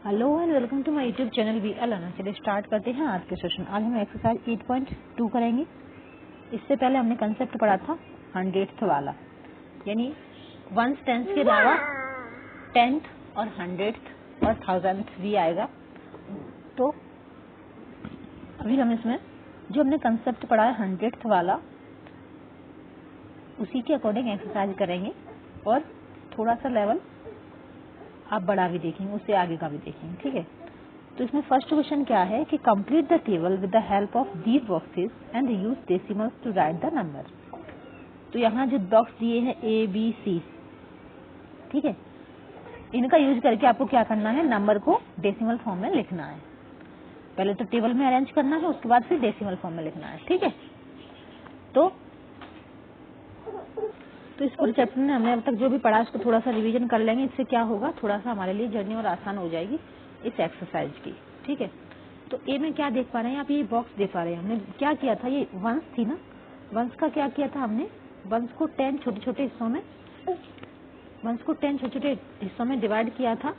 Hello and welcome to my YouTube channel वी अलना। चलिए स्टार्ट करते हैं आज के सेशन। आज हम एक्सरसाइज 8.2 करेंगे। इससे पहले हमने कंसेप्ट पढ़ा था 100th वाला, यानी 1s 10s के अलावा 10th और 100th और 1000th भी आएगा। तो अभी हम इसमें जो हमने कंसेप्ट पढ़ा है 100th वाला, उसी के अकॉर्डिंग एक्सरसाइज करेंगे और थोड़ा सा लेवल आप बड़ा भी देखेंगे, उससे आगे का भी देखेंगे। ठीक है, तो इसमें फर्स्ट क्वेश्चन क्या है कि complete the table with the help of these boxes and use decimals to write the number. तो यहाँ जो बॉक्स दिए हैं ए बी सी, ठीक है, इनका यूज करके आपको क्या करना है, नंबर को डेसिमल फॉर्म में लिखना है। पहले तो टेबल में अरेंज करना है, उसके बाद फिर डेसिमल फॉर्म में लिखना है। ठीक है, तो इस पूरे चैप्टर में हमने अब तक जो भी पढ़ा उसको थोड़ा सा रिवीजन कर लेंगे। इससे क्या होगा, थोड़ा सा हमारे लिए जर्नी और आसान हो जाएगी इस एक्सरसाइज की। ठीक है, तो ए में क्या देख पा रहे हैं आप, ये बॉक्स देख पा रहे हैं। हमने क्या किया था, ये वंस थी ना, वंस का क्या किया था हमने, वंस को 10 छोटे छोटे हिस्सों में, वंस को 10 छोटे छोटे हिस्सों में डिवाइड किया था।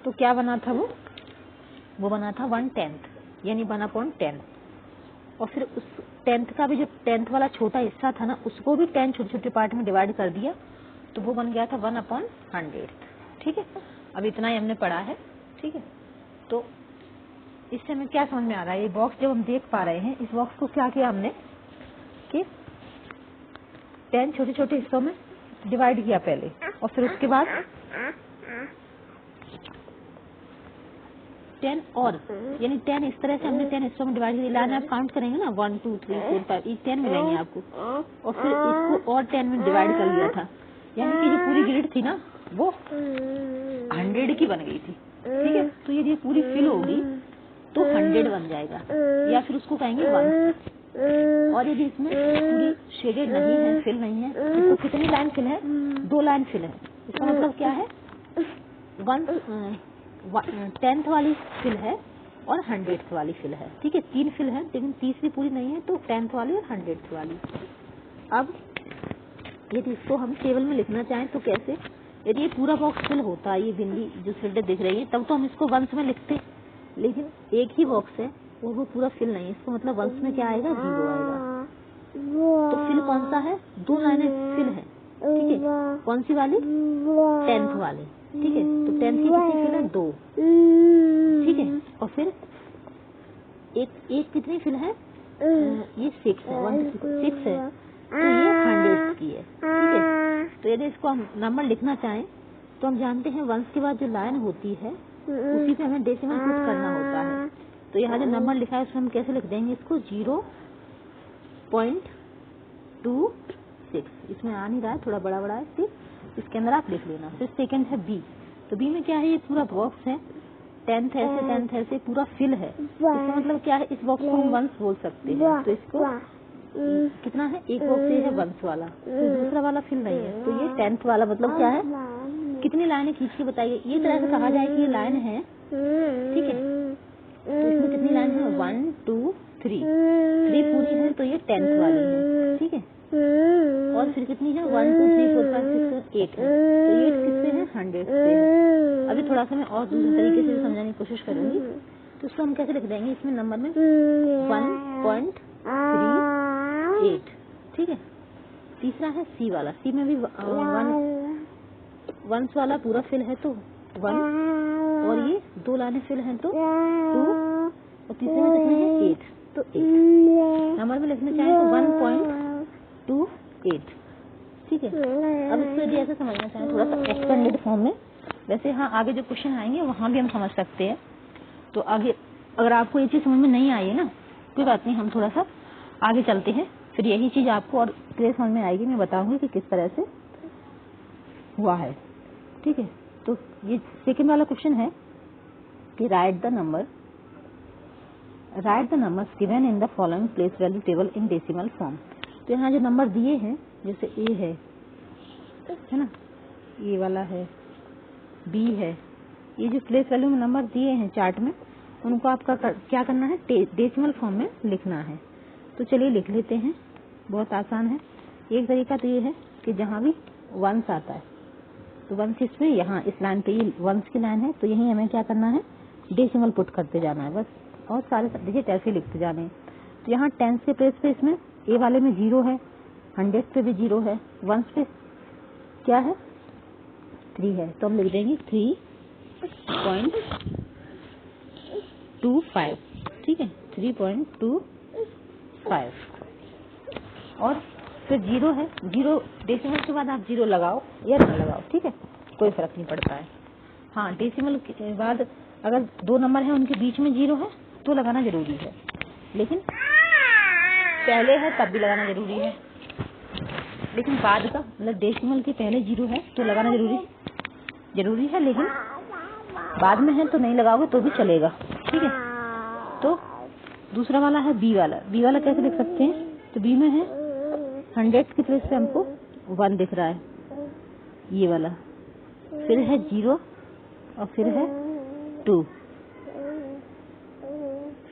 तो क्या बना था, वो बना था 1/10, यानी 1/10। और फिर उस 10th का भी जो 10th वाला छोटा हिस्सा था ना, उसको भी 10 छोटे छोटे पार्ट में डिवाइड कर दिया, तो वो बन गया था 1/100। ठीक है, अब इतना ही हमने पढ़ा है। ठीक है, तो इससे हमें क्या समझ में आ रहा है, ये बॉक्स जब हम देख पा रहे हैं, इस बॉक्स को क्या किया हमने कि 10 छोटे छोटे हिस्सों में डिवाइड किया पहले, और फिर उसके बाद 10 और, यानी 10 इस तरह से हमने 10 हिस्सों में डिवाइड किया। लाइन आप काउंट करेंगे ना, 1 2 3 4 5, ये 10 मिलेंगे आपको। और फिर इसको और 10 में डिवाइड कर लिया था, यानी कि जो पूरी ग्रिड थी ना, वो 100 की बन गई थी। ठीक है, तो यदि पूरी फिल होगी तो 100 बन जाएगा, या फिर उसको कहेंगे 1। और यदि इसमें पूरी शेडेड नहीं है, फिल नहीं है, तो कितनी लाइन फिल है, 2 लाइन फिल है। इसका मतलब क्या है, 10th वाली फिल है और 100th वाली फिल है। ठीक है, 3 फिल है, लेकिन तीसरी पूरी नहीं है, तो 10th वाली और 100th वाली। अब यदि इसको हम टेबल में लिखना चाहें तो कैसे, यदि ये पूरा बॉक्स फिल होता, ये बिंदी जो फिल्ड दिख रही है, तब तो हम इसको वंस में लिखते, लेकिन एक ही बॉक्स है और वो पूरा फिल नहीं है, इसको मतलब वंस में क्या आएगा, 0 आएगा। तो फिल कौन सा है, 2 लाइनें फिल है। ठीक है, कौन सी वाली, 10th वाली। ठीक है, तो 10th की कितनी फिल है, 2। ठीक है, और फिर एक कितनी फिल है, ये 6 है, 6 है, तो ये 100th की है। ठीक है, तो यदि इसको हम नंबर लिखना चाहें तो हम जानते हैं वंस के बाद जो लाइन होती है उसी पे हमें डेसिमल पुट करना होता है। तो यहाँ जो नंबर लिखा है उसमें हम कैसे लिख देंगे इसको, 0.26। इसमें आ नहीं रहा है, थोड़ा बड़ा बड़ा है, फिर इसके अंदर आप लिख लेना। फिर सेकंड है बी, तो बी में क्या है, ये पूरा बॉक्स है, 10th ऐसे 10th ऐसे पूरा फिल है। इसका मतलब क्या है, इस बॉक्स को हम वंस बोल सकते हैं। तो इसको कितना है, एक बॉक्स ये है वंस वाला, तो दूसरा वाला फिल नहीं है, तो ये 10th वाला। मतलब क्या है, कितनी लाइनें खींच के बताइए, ये तरह से कहा जाए कि ये लाइन है। ठीक है, तो इसमें कितनी लाइन है, 1 2 3 पूरी है, तो ये 10th वाली है। ठीक है, और फिर कितनी है, 1 2 3 4 5 6 7 8 है, तो 8 किससे है, 100 से है। अभी थोड़ा सा मैं और दूसरे तरीके से समझाने की कोशिश करूंगी। तो इसको हम कैसे लिख देंगे, इसमें नंबर में 1.38। ठीक है, तीसरा है सी वाला, सी में भी वंस वाला पूरा फिल है, तो 1, और ये 2 लाइनें फिल हैं, तो 2, और तीसरे में कितने हैं, 8, तो 8। नंबर में लिखना चाहें तो 1.28। ठीक है, अब इसको यदि ऐसे समझना चाहें थोड़ा सा एक्सपेंडेड फॉर्म में, वैसे हाँ आगे जो क्वेश्चन आएंगे वहाँ भी हम समझ सकते हैं। तो आगे अगर आपको ये चीज़ समझ में नहीं आई है ना, कोई बात नहीं, हम थोड़ा सा आगे चलते हैं, फिर यही चीज़ आपको और क्लियर समझ में आएगी। मैं बताऊंगी कि किस तरह से हुआ है। ठीक है, तो ये सेकंड वाला क्वेश्चन है कि right the numbers given in the following place value table in decimal form. तो यहाँ जो नंबर दिए हैं, जैसे ए है ना, ए वाला है, बी है, ये जो प्लेस वैल्यू में नंबर दिए हैं चार्ट में, उनको आपका क्या करना है, डेसिमल फॉर्म में लिखना है। तो चलिए लिख लेते हैं, बहुत आसान है। एक तरीका तो ये है कि जहाँ भी वंस आता है, तो वंस इसमें यहाँ इस लाइन पे, ये वंस की लाइन है, तो यही हमें क्या करना है, डेसिमल पुट करते जाना है बस, और सारे डिजिट ऐसे लिखते जाने हैं। तो यहाँ टेंस के प्लेस पे इसमें ए वाले में 0 है, 100 पे भी 0 है, वंस पे क्या है 3 है, तो हम लिख देंगे 3.25, ठीक है 3.25। और फिर 0 है, 0 डेसिमल के बाद आप 0 लगाओ या ना लगाओ, ठीक है कोई फर्क नहीं पड़ता है। हाँ डेसिमल के बाद अगर 2 नंबर है उनके बीच में 0 है तो लगाना जरूरी है, लेकिन पहले है तब भी लगाना जरूरी है, लेकिन बाद का मतलब डेसिमल के पहले 0 है तो लगाना जरूरी है, लेकिन बाद में है तो नहीं लगाओगे तो भी चलेगा, ठीक है। तो दूसरा वाला है बी वाला। बी वाला कैसे लिख सकते हैं, तो बी में है 100 की प्लेस पे हमको 1 दिख रहा है ये वाला, फिर है 0 और फिर है 2,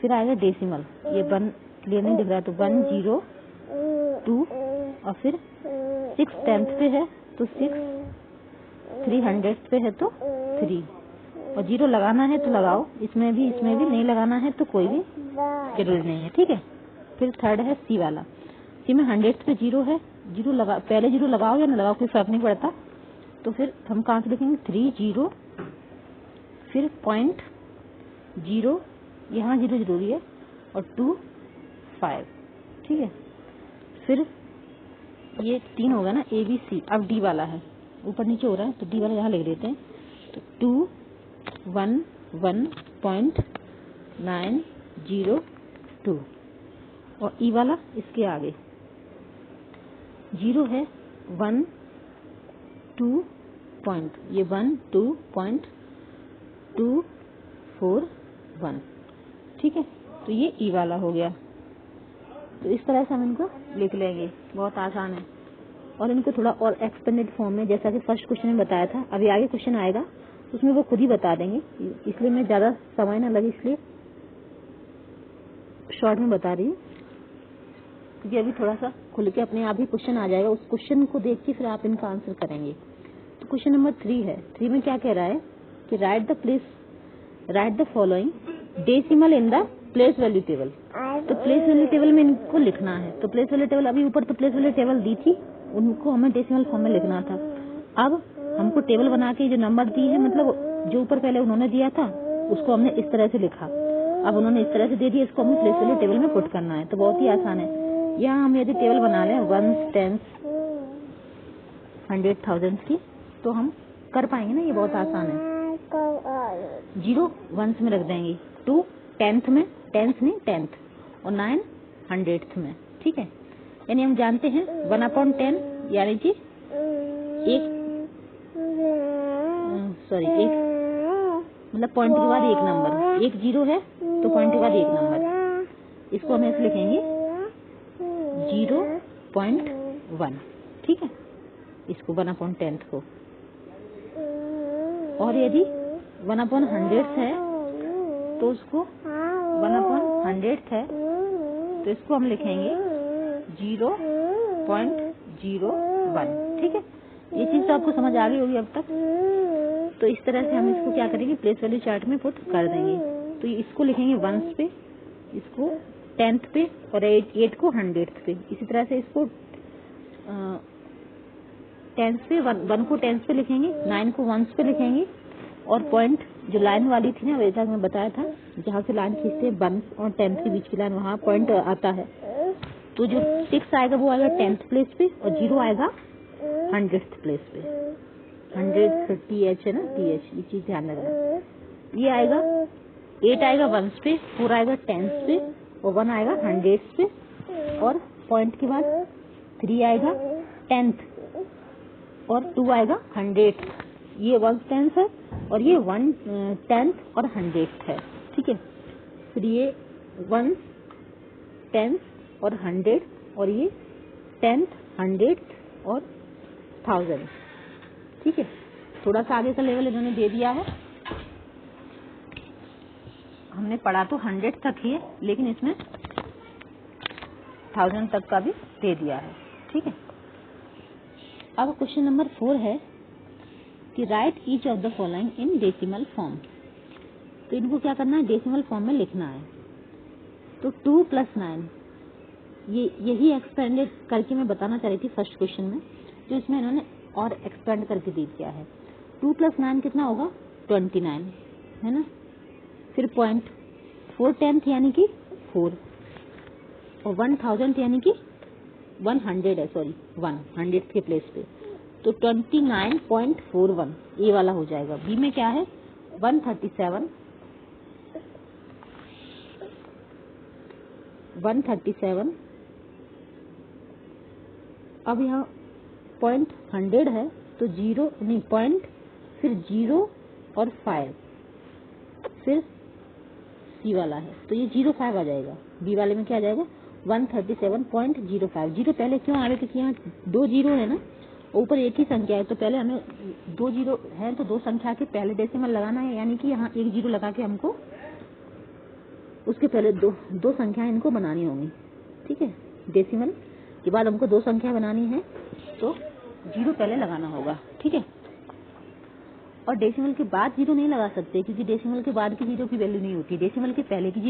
फिर आएगा डेसिमल, ये 1 क्लियर नहीं दिख रहा है तो 1 0 2 और फिर 6 10th पे है तो 6, 300 पे है तो 3, और 0 लगाना है तो लगाओ, इसमें भी नहीं लगाना है तो कोई भी जरूरी नहीं है, ठीक है। फिर थर्ड है सी वाला। सी में 100 पे 0 है, 0 लगा, पहले 0 लगाओ या ना लगाओ कोई फर्क नहीं पड़ता, तो फिर हम कहाँ से लिखेंगे 3 0 फिर 0.0, यहाँ 0 जरूरी है, और 2 5, ठीक है। फिर ये 3 होगा ना ए बी सी। अब डी वाला है, ऊपर नीचे हो रहा है तो डी वाला यहाँ लिख देते हैं, तो 211.902, और ई वाला इसके आगे 0 है 1 2 पॉइंट, ये 1 2.241, ठीक है। तो ये ई वाला हो गया। तो इस तरह से हम इनको लिख लेंगे, बहुत आसान है। और इनको थोड़ा और एक्सपेंडेड फॉर्म में, जैसा कि फर्स्ट क्वेश्चन में बताया था, अभी आगे क्वेश्चन आएगा उसमें वो खुद ही बता देंगे, इसलिए मैं ज्यादा समय ना लगे इसलिए शॉर्ट में बता रही हूँ, क्योंकि अभी थोड़ा सा खुल के अपने आप ही क्वेश्चन आ जाएगा, उस क्वेश्चन को देख के फिर आप इनका आंसर करेंगे। तो क्वेश्चन नंबर 3 है। 3 में क्या कह रहा है कि right the following decimal in the place value table. तो प्लेस वैल्यू टेबल में इनको लिखना है। तो प्लेस वैल्यू टेबल, अभी ऊपर तो प्लेस वैल्यू टेबल दी थी, उनको हमें डेसिमल फॉर्म में लिखना था। अब हमको टेबल बना के जो नंबर दी है, मतलब जो ऊपर पहले उन्होंने दिया था उसको हमने इस तरह से लिखा, अब उन्होंने इस तरह से दे दिया, इसको हमें प्लेस वैल्यू टेबल में पुट करना है। तो बहुत ही आसान है। यहाँ हम यदि टेबल बना लें 1s 10s 100,000 की, तो हम कर पाएंगे ना, ये बहुत आसान है। 0 1s में रख देंगे, 2 10th में, 10th नहीं 10th, और 9 100th में, ठीक है। यानी हम जानते हैं 1/10 यानी कि एक मतलब पॉइंट के बाद एक नंबर, एक 0 है तो पॉइंट के बाद एक नंबर, इसको हम ऐसे लिखेंगे 0.1, ठीक है, इसको 1/10 को। और यदि 1/100 है तो उसको 1/100 है तो इसको हम लिखेंगे 0.01, ठीक है। ये चीज तो आपको समझ आ गई होगी अब तक। तो इस तरह से हम इसको क्या करेंगे, प्लेस वैल्यू चार्ट में पुट कर देंगे। तो इसको लिखेंगे 1s पे, इसको 10th पे, और 8 को 100th पे। इसी तरह से इसको 10th पे, 1 को 10th पे लिखेंगे, 9 को 1s पे लिखेंगे, और पॉइंट जो लाइन वाली थी ना, वैसा मैं बताया था, जहाँ से लाइन खींचते 1 और 10th के बीच की लाइन, वहाँ पॉइंट आता है। तो जो 6 आएगा वो आएगा 10th प्लेस पे, और 0 आएगा 100th प्लेस पे। 100 TH है ना, TH, ये चीज ध्यान रखना। ये आएगा 8 आएगा 1s पे, 4 आएगा 10th पे, और 1 आएगा 100th पे, और पॉइंट के बाद 3 आएगा 10th, और 2 आएगा 100th। ये 1/10 है, और ये 1/10 और 100th है, ठीक है। फिर ये 1 10 और 100, और ये 10th 100th और 1000, ठीक है। थोड़ा सा आगे का लेवल इन्होंने दे दिया है, हमने पढ़ा तो 100 तक ही है, लेकिन इसमें 1000 तक का भी दे दिया है, ठीक है। अब क्वेश्चन नंबर 4 है कि right each of the following in decimal form. तो इनको क्या करना है, डेसिमल फॉर्म में लिखना है। तो 2 + 9 यही एक्सपेंडेड करके मैं बताना चाह रही थी फर्स्ट क्वेश्चन में, जो इसमें इन्होंने और एक्सपेंड करके दे दिया है। 2 + 9 कितना होगा, 29 है ना। फिर पॉइंट 4/10 यानी कि 4 और 1000 यानी कि 100 है, सॉरी 100 के प्लेस पे, तो 29.41 ये वाला हो जाएगा। बी में क्या है 137 अब यहाँ पॉइंट 100 है तो 0 नहीं पॉइंट, फिर 0 और 5, फिर सी वाला है तो ये 05 आ जाएगा। बी वाले में क्या आ जाएगा 137.05। जीरो पहले क्यों आ रहे, क्योंकि यहाँ 2 0 है ना, ऊपर एक ही संख्या है, तो पहले हमें 2 0 है तो 2 संख्या के पहले डेसिमल लगाना है, यानी कि यहाँ 1 0 लगा के हमको उसके पहले दो संख्याएं इनको बनानी होंगी। ठीक है, डेसिमल के बाद हमको 2 संख्या बनानी है तो 0 पहले लगाना होगा। ठीक है, और डेसिमल के बाद 0 नहीं लगा सकते, क्योंकि डेसिमल के बाद की 0 की वैल्यू नहीं होती। डेसिमल के पहले की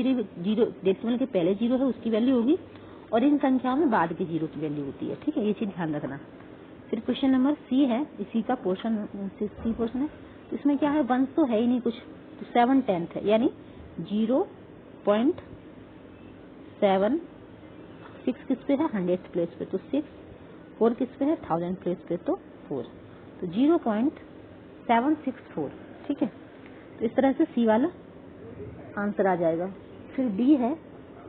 0 डेसिमल के पहले 0 है उसकी वैल्यू होगी, और इन संख्याओं में बाद के 0 की वैल्यू होती है। ठीक है, ये चीज ध्यान रखना। फिर क्वेश्चन नंबर सी है, इसी का पोर्शन सी पोर्शन है, तो इसमें क्या है 1 तो है ही नहीं कुछ, तो 7/10 है, यानी 0.7 6 किस पे है 100 प्लेस पे, तो 6, 4 किस पे है 1000 प्लेस पे, तो 4, तो 0.764। ठीक है, तो इस तरह से सी वाला आंसर आ जाएगा। फिर डी है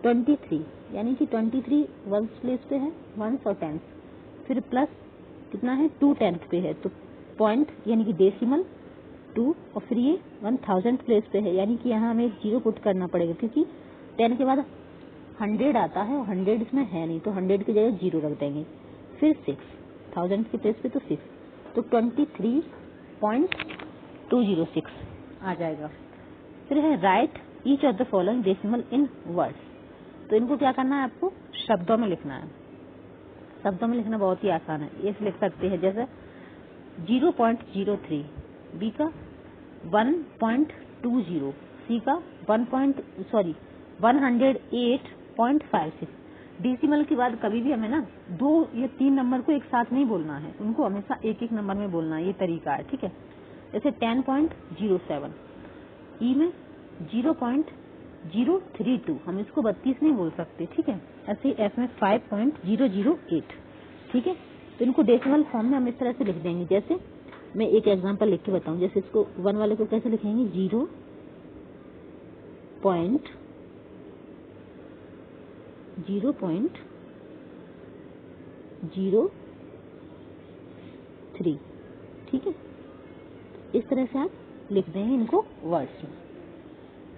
23, यानी कि 23 1s प्लेस पे है, 1s और 10s, फिर प्लस कितना है 2/10 पे है, तो पॉइंट यानी कि डेसिमल 2, और फिर ये 1000 प्लेस पे है, यानी कि यहाँ हमें एक 0 पुट करना पड़ेगा, क्योंकि 10 के बाद 100 आता है और 100 इसमें है नहीं, तो 100 की जगह 0 रख देंगे। फिर 6 1000 के प्लेस पे, तो 6, तो 23.206 आ जाएगा। फिर है right each of the following decimal in words, तो इनको क्या करना है, आपको शब्दों में लिखना है। शब्दों में लिखना बहुत ही आसान है, ये लिख सकते हैं जैसे 0.03, बी का 1.20, सी का 108.56। डेसिमल के बाद कभी भी हमें ना 2 या 3 नंबर को एक साथ नहीं बोलना है, उनको हमेशा एक एक नंबर में बोलना है, ये तरीका है। ठीक है, जैसे 10.07, ई में 0.032, हम इसको 32 नहीं बोल सकते। ठीक है, ऐसे एफ में 5.008। ठीक है, तो इनको डेसिमल फॉर्म में हम इस तरह से लिख देंगे। जैसे मैं एक एग्जांपल लिख के बताऊं, जैसे इसको 1 वाले को कैसे लिखेंगे 0.03। ठीक है, इस तरह से आप लिख देंगे इनको वर्ड्स में,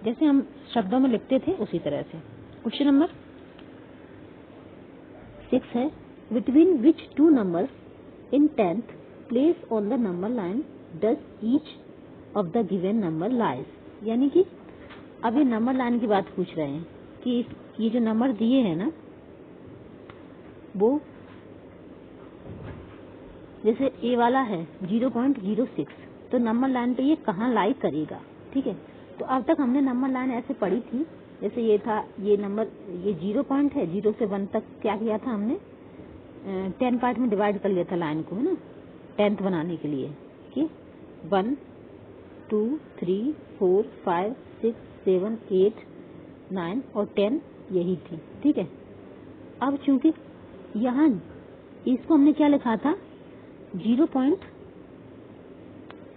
जैसे हम शब्दों में लिखते थे उसी तरह से। क्वेश्चन नंबर 6 है, between which 2 numbers in 10th place on the number line does each of the given number lies, यानी कि अब ये नंबर लाइन की बात पूछ रहे हैं कि ये जो नंबर दिए हैं ना, वो जैसे ए वाला है 0.06, तो नंबर लाइन पे ये कहाँ लाई करेगा। ठीक है, तो अब तक हमने नंबर लाइन ऐसे पढ़ी थी, जैसे ये था, ये नंबर, ये 0 पॉइंट है, 0 से 1 तक क्या किया था हमने 10 पार्ट में डिवाइड कर लिया था लाइन को, है ना, 10th बनाने के लिए कि 1 2 3 4 5 6 7 8 9 और 10 यही थी। ठीक है, अब चूंकि यहाँ इसको हमने क्या लिखा था 0.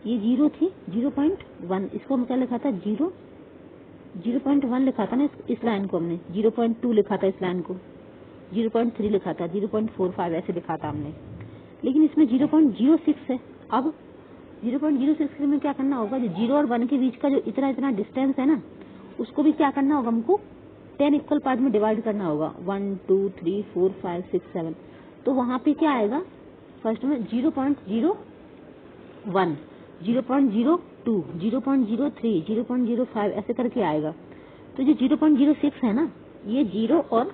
ये 0 थी 0.1, इसको हम क्या लिखा था 0.1 लिखा था ना, इस लाइन को हमने 0.2 लिखा था, इस लाइन को 0.3 लिखा था, 0.45 ऐसे लिखा था हमने, लेकिन इसमें 0.06 है। अब 0.06 में क्या करना होगा, जो 0 और 1 के बीच का जो इतना डिस्टेंस है ना, उसको भी क्या करना होगा, हमको 10 इक्वल पार्ट में डिवाइड करना होगा, 1 2 3 4 5 6 7, तो वहां पे क्या आएगा, फर्स्ट में 0.01 0.02 0.03 0.05 ऐसे करके आएगा। तो जो 0.06 है ना, ये 0 और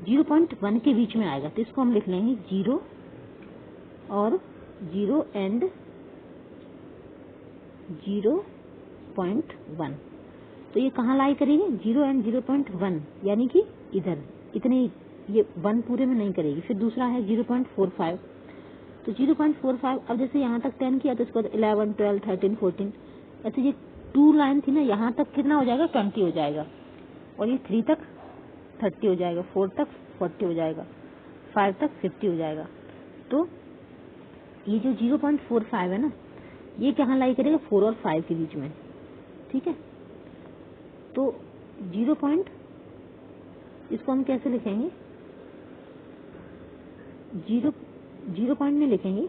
0.1 के बीच में आएगा, तो इसको हम लिख लेंगे 0 और 0 एंड 0.1। तो ये कहाँ लाई करेगी, 0 एंड 0.1 यानी कि इधर इतने, ये 1 पूरे में नहीं करेगी। फिर दूसरा है 0.45, तो 0.45 अब जैसे यहाँ तक 10 किया तो इसके बाद 11, 12, 13, 14 ऐसे ये 2 लाइन थी ना, यहाँ तक कितना हो जाएगा, 20 हो जाएगा, और ये 3 तक 30 हो जाएगा, 4 तक 40 हो जाएगा, 5 तक 50 हो जाएगा। तो ये जो 0.45 है ना, ये कहाँ लाई करेगा, 4 और 5 के बीच में, ठीक है। तो 0. इसको हम कैसे लिखेंगे, 0 पॉइंट में लिखेंगे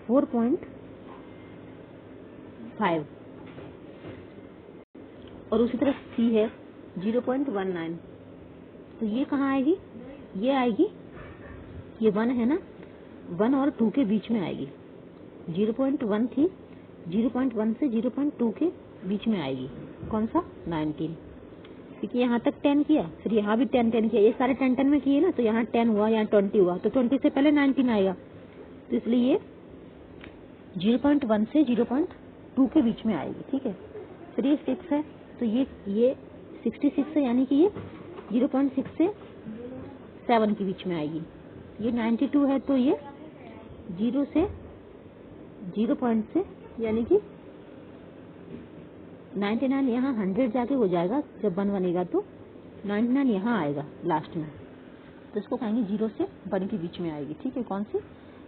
4.5, और उसी तरह C है 0.19, तो ये कहाँ आएगी, ये आएगी, ये 1 है ना, 1 और 2 के बीच में आएगी। 0.1 थी, 0.1 से 0.2 के बीच में आएगी, कौन सा, 19, क्योंकि यहाँ तक 10 किया, फिर यहाँ भी 10 किया, ये सारे 10 में किए ना, तो यहाँ 10 हुआ, यहाँ 20 हुआ, तो 20 से पहले 19 आएगा, तो इसलिए 0.1 से 0.2 के बीच में आएगी, ठीक है। फिर ये 6 है, तो ये 66 है, यानी कि ये 0.6 से 7 के बीच में आएगी। ये 92 है, तो ये 0 से 0 पॉइंट से, यानी कि 99 यहाँ 100 जाके हो जाएगा, जब 1 बनेगा तो 99 यहाँ आएगा लास्ट में, तो इसको कहेंगे 0 से 1 के बीच में आएगी, ठीक है, कौन सी,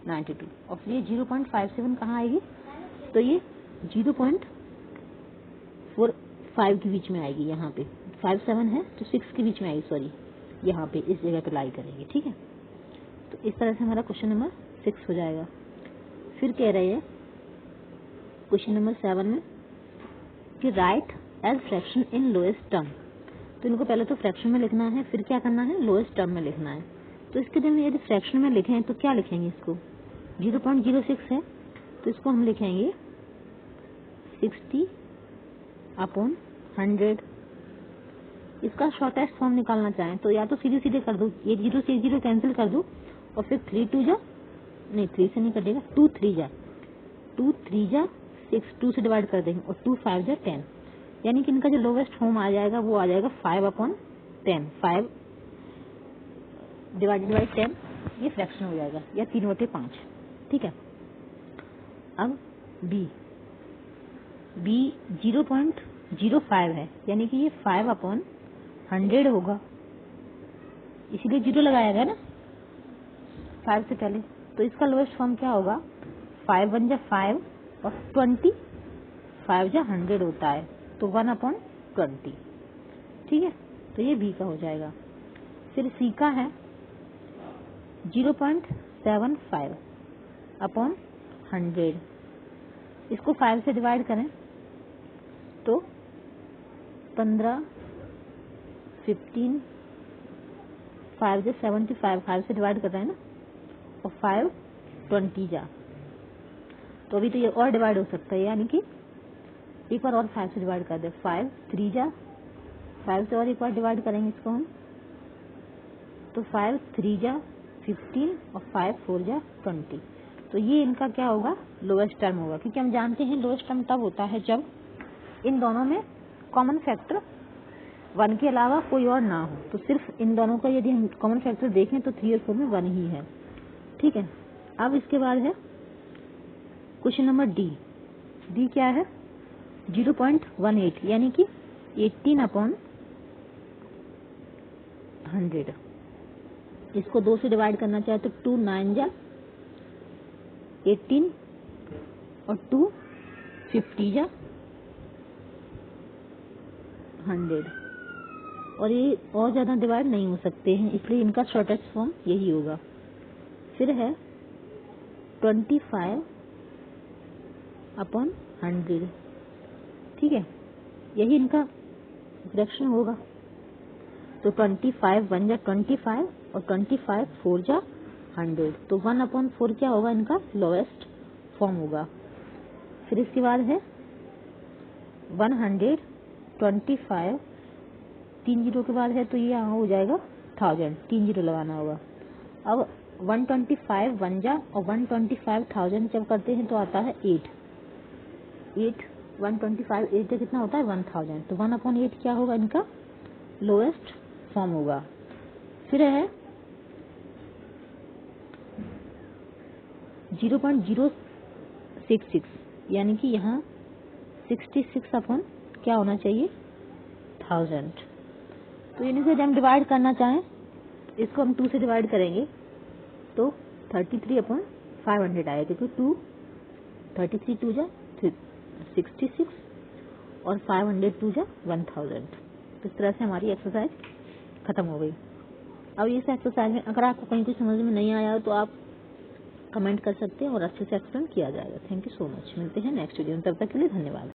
92। और फिर ये 0.57 कहाँ आएगी, तो ये 0.45 के बीच में आएगी, यहाँ पे 57 है तो 6 के बीच में आएगी, सॉरी, यहाँ पे इस जगह पे लाई करेंगे, ठीक है। तो इस तरह से हमारा क्वेश्चन नंबर 6 हो जाएगा। फिर कह रहे हैं क्वेश्चन नंबर 7 में कि write as fraction in lowest term, तो इनको पहले तो फ्रैक्शन में लिखना है, फिर क्या करना है, लोएस्ट टर्म में लिखना है। तो इसके लिए यदि फ्रैक्शन में लिखें तो क्या लिखेंगे, इसको 0.06 है, तो इसको हम लिखेंगे 60/100। इसका शॉर्टेस्ट फॉर्म निकालना चाहें तो या तो सीधे सीधे कर दो, ये 0 से 0 कैंसिल कर दो, और फिर 3 2 जा, नहीं 3 से नहीं कटेगा, 2 3 जा, 2 3 जा 6, 2 से डिवाइड कर देंगे, और 2 5 जा 10, यानी कि इनका जो लोवेस्ट फॉर्म आ जाएगा वो आ जाएगा 5/10, 5 डिवाइडेड बाई 10, ये फ्रैक्शन हो जाएगा, या 3/5, ठीक है। अब B 0.05 है, यानी कि ये 5/100 होगा, इसीलिए 0 लगाया गया ना 5 से पहले। तो इसका लोएस्ट फॉर्म क्या होगा, 5 1 जा 5 और 20, 5 जा 100 होता है, तो 1/20, ठीक है। तो ये B का हो जाएगा। फिर C का है 0.75/100, इसको 5 से डिवाइड करें तो 15, 15, 5 जा 75, 5 से डिवाइड कर रहे हैं ना, और 5 20 जा, तो अभी तो ये और डिवाइड हो सकता है, यानी कि एक बार और 5 से डिवाइड कर दे, 5 3 जा, 5 से और एक बार डिवाइड करेंगे इसको हम, तो 5 3 जा 15 और 5 4 जा 20, तो ये इनका क्या होगा, लोएस्ट टर्म होगा, क्योंकि हम जानते हैं लोएस्ट टर्म तब होता है जब इन दोनों में कॉमन फैक्टर 1 के अलावा कोई और ना हो। तो सिर्फ इन दोनों का यदि हम कॉमन फैक्टर देखें तो 3 और 4 में 1 ही है, ठीक है। अब इसके बाद है क्वेश्चन नंबर D क्या है, 0.18, यानी कि 18/100, इसको 2 से डिवाइड करना चाहे तो 2 9 जा 18 और 2 50 जा 100, और ये और ज्यादा डिवाइड नहीं हो सकते हैं, इसलिए इनका शॉर्टेस्ट फॉर्म यही होगा। फिर है 25/100, ठीक है, यही इनका फ्रैक्शन होगा। तो 25 1 जा 25 और 25 4 जा 100, तो 1/4 क्या होगा, इनका लोएस्ट फॉर्म होगा। फिर इसके बाद है 125, 3 जीरो के बाद है, तो ये यहाँ हो जाएगा 1000, 3 जीरो लगाना होगा। अब 125 1 जा और 125,000 जब करते हैं तो आता है 8 125 8 का कितना होता है 1000, तो 1/8 क्या होगा इनका लोएस्ट फॉर्म होगा। फिर है 0.066 यानी कि यहाँ 66 अपॉन क्या होना चाहिए 1000। तो यानी से हम डिवाइड करना चाहें इसको हम 2 से डिवाइड करेंगे तो 33/500 आएगा, क्योंकि 33 2 जा 66 और 500 2 जा 1000। तो इस तरह से हमारी एक्सरसाइज खत्म हो गई। अब इस एक्सरसाइज में अगर आपको कहीं कुछ समझ में नहीं आया तो आप कमेंट कर सकते हैं और अच्छे से एक्सप्लेन किया जाएगा। Thank you so much. मिलते हैं नेक्स्ट वीडियो में, तब तक के लिए धन्यवाद।